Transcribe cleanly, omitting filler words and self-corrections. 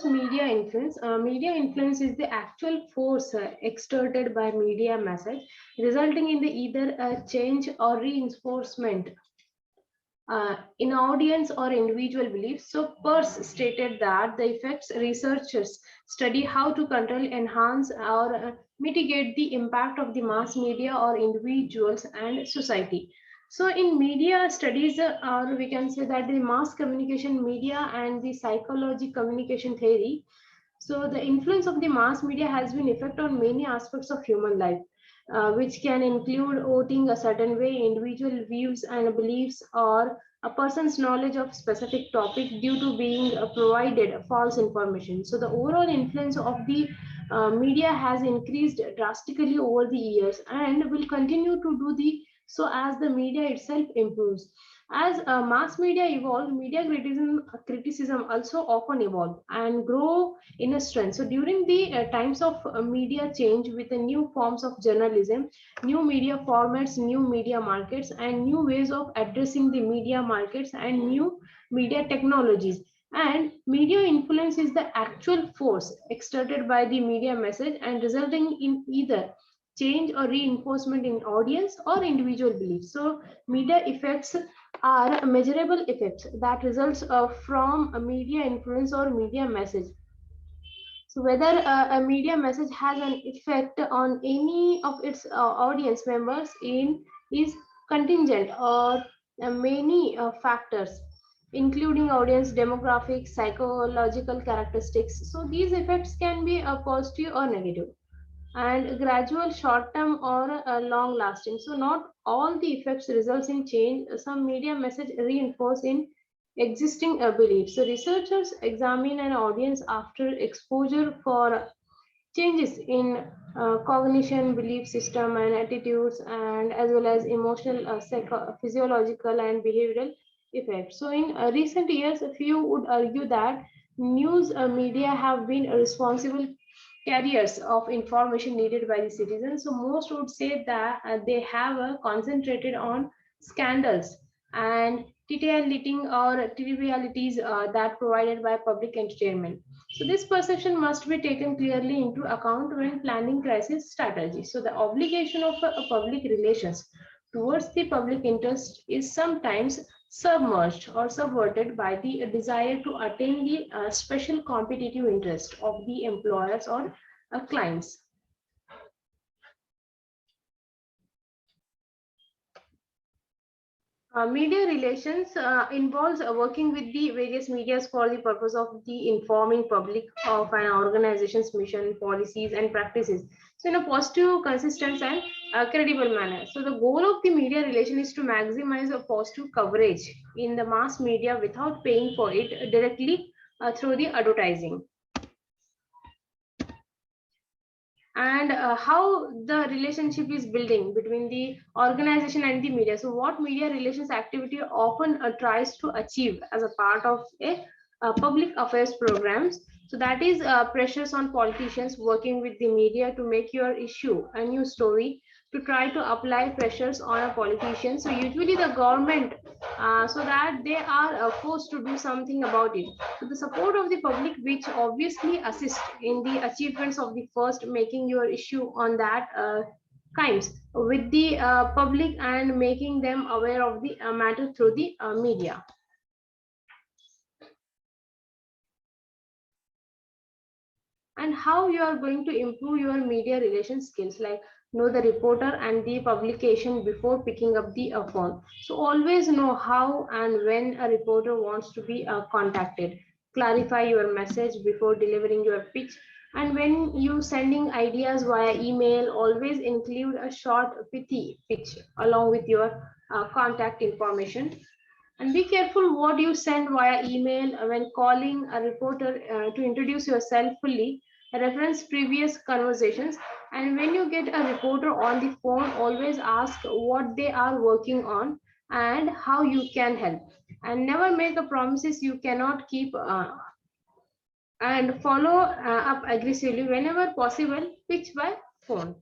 Media influence. Media influence is the actual force exerted by media message, resulting in the either a change or reinforcement in audience or individual beliefs. So, Peirce stated that the effects researchers study how to control, enhance, or mitigate the impact of the mass media or individuals and society. So, in media studies, or we can say that the mass communication media and the psychology communication theory, so the influence of the mass media has been effect on many aspects of human life, which can include voting a certain way, individual views and beliefs, or a person's knowledge of specific topic due to being provided false information. So the overall influence of the media has increased drastically over the years and will continue to do the so as the media itself improves. As mass media evolve, media criticism also often evolve and grow in a strength. So during the times of media change with the new forms of journalism, new media formats, new media markets, and new ways of addressing the media markets and new media technologies. And media influence is the actual force exerted by the media message and resulting in either change or reinforcement in audience or individual beliefs. So media effects are measurable effects that results from a media influence or media message. So whether a media message has an effect on any of its audience members in is contingent or many factors, including audience demographics, psychological characteristics. So these effects can be positive or negative and gradual, short term, or long lasting. So not all the effects results in change. Some media message reinforce in existing beliefs. So researchers examine an audience after exposure for changes in cognition, belief system, and attitudes, and as well as emotional, physiological, and behavioral effects. So in recent years, a few would argue that news media have been responsible carriers of information needed by the citizens. So most would say that they have concentrated on scandals and detailing or trivialities that provided by public entertainment. So this perception must be taken clearly into account when planning crisis strategy. So the obligation of public relations towards the public interest is sometimes submerged or subverted by the desire to attain the special competitive interest of the employers or clients. Media relations involves working with the various medias for the purpose of the informing public of an organization's mission, policies, and practices. So, in a positive, consistent, and credible manner. So, the goal of the media relation is to maximize a positive coverage in the mass media without paying for it directly through the advertising. And how the relationship is building between the organization and the media. So what media relations activity often tries to achieve as a part of a public affairs programs, so that is pressures on politicians working with the media to make your issue a new story, to try to apply pressures on a politician, so usually the government, so that they are forced to do something about it. So the support of the public, which obviously assist in the achievements of the first, making your issue on that kinds with the public and making them aware of the matter through the media. And how you are going to improve your media relation skills, like know the reporter and the publication before picking up the phone. So always know how and when a reporter wants to be contacted. Clarify your message before delivering your pitch, and when you sending ideas via email, always include a short pithy pitch along with your contact information. And be careful what you send via email when calling a reporter to introduce yourself fully. Reference previous conversations. And when you get a reporter on the phone, always ask what they are working on and how you can help. And never make a promises you cannot keep. And follow up aggressively whenever possible. Pitch by phone.